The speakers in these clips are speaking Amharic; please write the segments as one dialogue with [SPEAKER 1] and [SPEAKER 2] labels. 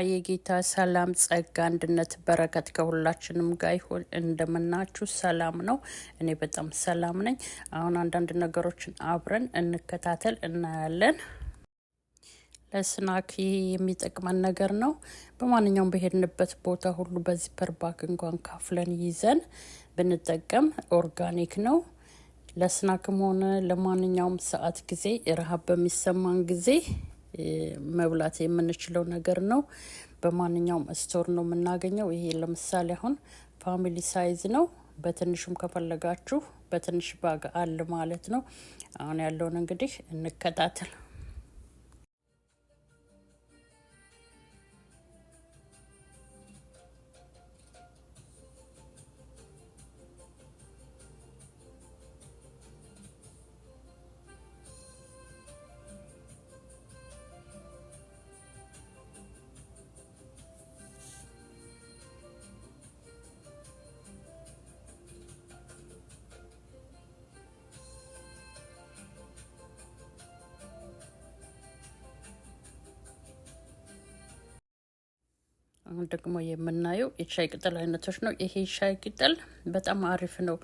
[SPEAKER 1] የጌታ ሰላም ጸጋ አንድነት በረከት ከሁላችንም ጋር ይሁን። እንደምናችሁ ሰላም ነው? እኔ በጣም ሰላም ነኝ። አሁን አንዳንድ ነገሮችን አብረን እንከታተል እናያለን። ለስናክ የሚጠቅመን ነገር ነው። በማንኛውም በሄድንበት ቦታ ሁሉ በዚፐር ባግ እንኳን ካፍለን ይዘን ብንጠቀም ኦርጋኒክ ነው። ለስናክም ሆነ ለማንኛውም ሰዓት ጊዜ ረሃብ በሚሰማን ጊዜ መብላት የምንችለው ነገር ነው። በማንኛውም ስቶር ነው የምናገኘው። ይሄ ለምሳሌ አሁን ፋሚሊ ሳይዝ ነው። በትንሹም ከፈለጋችሁ በትንሽ ባግ አለ ማለት ነው። አሁን ያለውን እንግዲህ እንከታተል። አሁን ደግሞ የምናየው የሻይ ቅጠል አይነቶች ነው። ይሄ ሻይ ቅጠል በጣም አሪፍ ነው።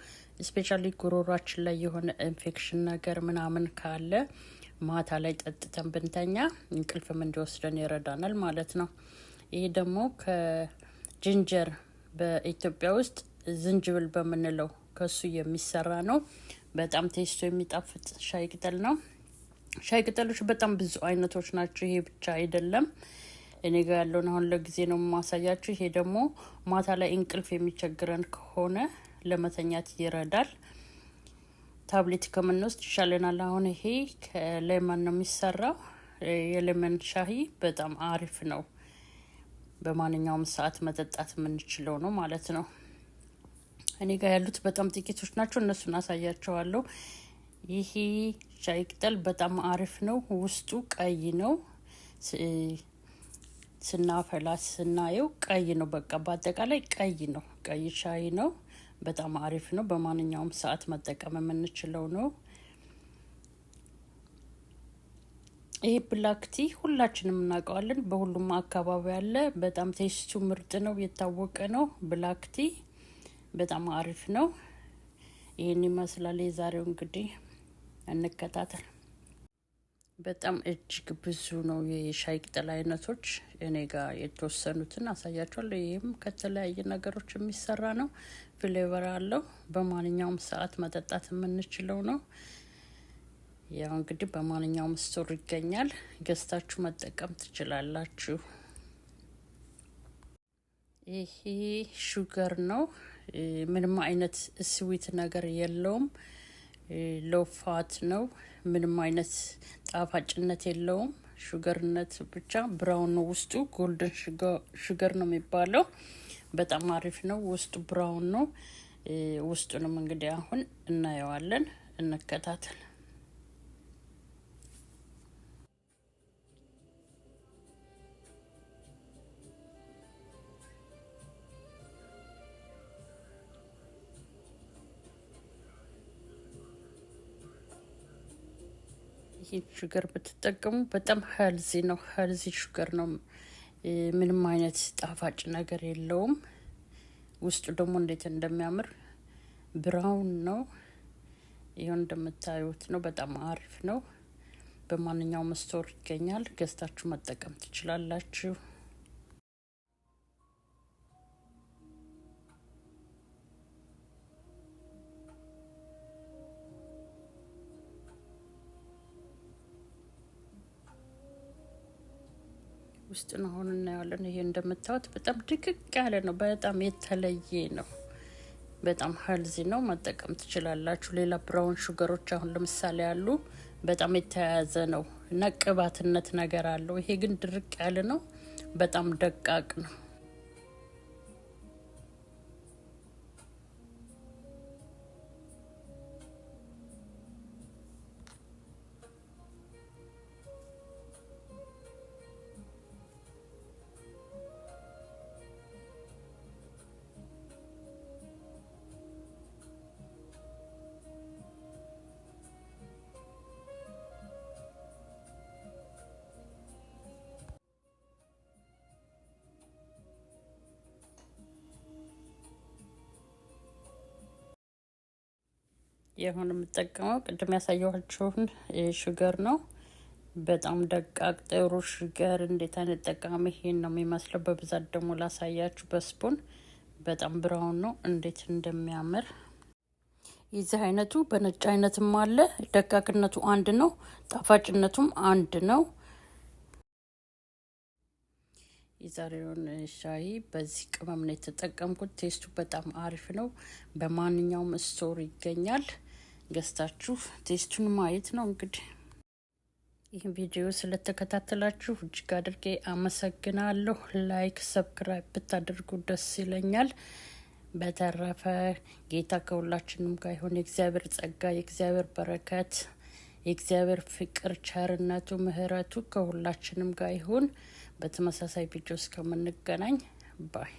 [SPEAKER 1] ስፔሻሊ ጉሮሯችን ላይ የሆነ ኢንፌክሽን ነገር ምናምን ካለ ማታ ላይ ጠጥተን ብንተኛ እንቅልፍም እንዲወስደን ይረዳናል ማለት ነው። ይሄ ደግሞ ከጅንጀር በኢትዮጵያ ውስጥ ዝንጅብል በምንለው ከሱ የሚሰራ ነው። በጣም ቴስቶ የሚጣፍጥ ሻይ ቅጠል ነው። ሻይ ቅጠሎች በጣም ብዙ አይነቶች ናቸው። ይሄ ብቻ አይደለም። እኔ ጋር ያለውን አሁን ለጊዜ ነው ማሳያችሁ። ይሄ ደግሞ ማታ ላይ እንቅልፍ የሚቸግረን ከሆነ ለመተኛት ይረዳል። ታብሌት ከምንወስድ ይሻለናል። አሁን ይሄ ከሌመን ነው የሚሰራው። የሌመን ሻሂ በጣም አሪፍ ነው። በማንኛውም ሰዓት መጠጣት የምንችለው ነው ማለት ነው። እኔ ጋር ያሉት በጣም ጥቂቶች ናቸው። እነሱን አሳያቸዋለሁ። ይሄ ሻይ ቅጠል በጣም አሪፍ ነው። ውስጡ ቀይ ነው። ስናፈላ ስናየው ቀይ ነው። በቃ በአጠቃላይ ቀይ ነው። ቀይ ሻይ ነው። በጣም አሪፍ ነው። በማንኛውም ሰዓት መጠቀም የምንችለው ነው። ይሄ ብላክ ቲ ሁላችንም እናውቀዋለን። በሁሉም አካባቢ ያለ በጣም ቴስቱ ምርጥ ነው። የታወቀ ነው። ብላክ ቲ በጣም አሪፍ ነው። ይሄን ይመስላል የዛሬው። እንግዲህ እንከታተል። በጣም እጅግ ብዙ ነው የሻይ ቅጠል አይነቶች። እኔ ጋር የተወሰኑትን አሳያችኋለሁ። ይህም ከተለያየ ነገሮች የሚሰራ ነው። ፍሌቨር አለው። በማንኛውም ሰዓት መጠጣት የምንችለው ነው። ያው እንግዲህ በማንኛውም ስቶር ይገኛል። ገዝታችሁ መጠቀም ትችላላችሁ። ይሄ ሹገር ነው። ምንም አይነት ስዊት ነገር የለውም። ሎፋት ነው። ምንም አይነት ጣፋጭነት የለውም። ሹገርነት ብቻ። ብራውን ነው ውስጡ። ጎልደን ሹገር ነው የሚባለው። በጣም አሪፍ ነው። ውስጡ ብራውን ነው። ውስጡንም እንግዲህ አሁን እናየዋለን። እንከታተል። ይሄ ሹገር ብትጠቀሙ በጣም ሄልዚ ነው። ሄልዚ ሹገር ነው። ምንም አይነት ጣፋጭ ነገር የለውም። ውስጡ ደግሞ እንዴት እንደሚያምር ብራውን ነው። ይሄው እንደምታዩት ነው። በጣም አሪፍ ነው። በማንኛውም ስቶር ይገኛል። ገዝታችሁ መጠቀም ትችላላችሁ። ውስጡን አሁን እናያለን። ይሄ እንደምታዩት በጣም ድቅቅ ያለ ነው። በጣም የተለየ ነው። በጣም ሄልዚ ነው። መጠቀም ትችላላችሁ። ሌላ ብራውን ሹገሮች አሁን ለምሳሌ ያሉ በጣም የተያያዘ ነው እና ቅባትነት ነገር አለው። ይሄ ግን ድርቅ ያለ ነው። በጣም ደቃቅ ነው። የሆነ የምጠቀመው ቅድም ያሳየኋችሁን ሹገር ነው። በጣም ደቃቅ ጥሩ ሹገር እንዴት አይነት ጠቃሚ ይሄን ነው የሚመስለው። በብዛት ደግሞ ላሳያችሁ በስፑን በጣም ብራውን ነው እንዴት እንደሚያምር። የዚህ አይነቱ በነጭ አይነትም አለ። ደቃቅነቱ አንድ ነው፣ ጣፋጭነቱም አንድ ነው። የዛሬውን ሻይ በዚህ ቅመም ነው የተጠቀምኩት። ቴስቱ በጣም አሪፍ ነው። በማንኛውም ስቶር ይገኛል። ገዝታችሁ ቴስቱን ማየት ነው። እንግዲህ ይህን ቪዲዮ ስለተከታተላችሁ እጅግ አድርጌ አመሰግናለሁ። ላይክ፣ ሰብስክራይብ ብታደርጉ ደስ ይለኛል። በተረፈ ጌታ ከሁላችንም ጋር ይሁን። የእግዚአብሔር ጸጋ፣ የእግዚአብሔር በረከት፣ የእግዚአብሔር ፍቅር፣ ቸርነቱ፣ ምህረቱ ከሁላችንም ጋር ይሁን። በተመሳሳይ ቪዲዮ እስከምንገናኝ ባይ